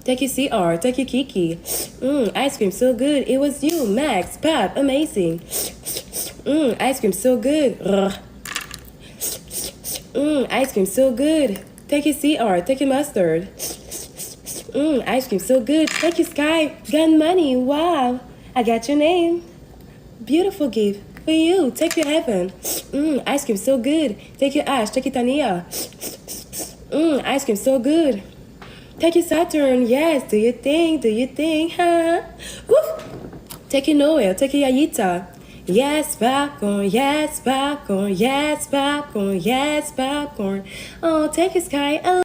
Take your CR, take your Kiki. Ice cream so good. It was you, Max, Pop, amazing. Ice cream so good. Ice cream so good. Take your CR, take your mustard. Ice cream so good. Take your Sky, got money. Wow, I got your name. Beautiful gift for you. Take your Heaven. Ice cream so good. Take your Ash, take your Tania. Ice cream so good. Take your Saturn. Yes, do your thing, huh? Woo! Take your Noel, take your Yayita. Yes, popcorn, yes, popcorn, yes, popcorn, yes, popcorn. Oh, take your Sky.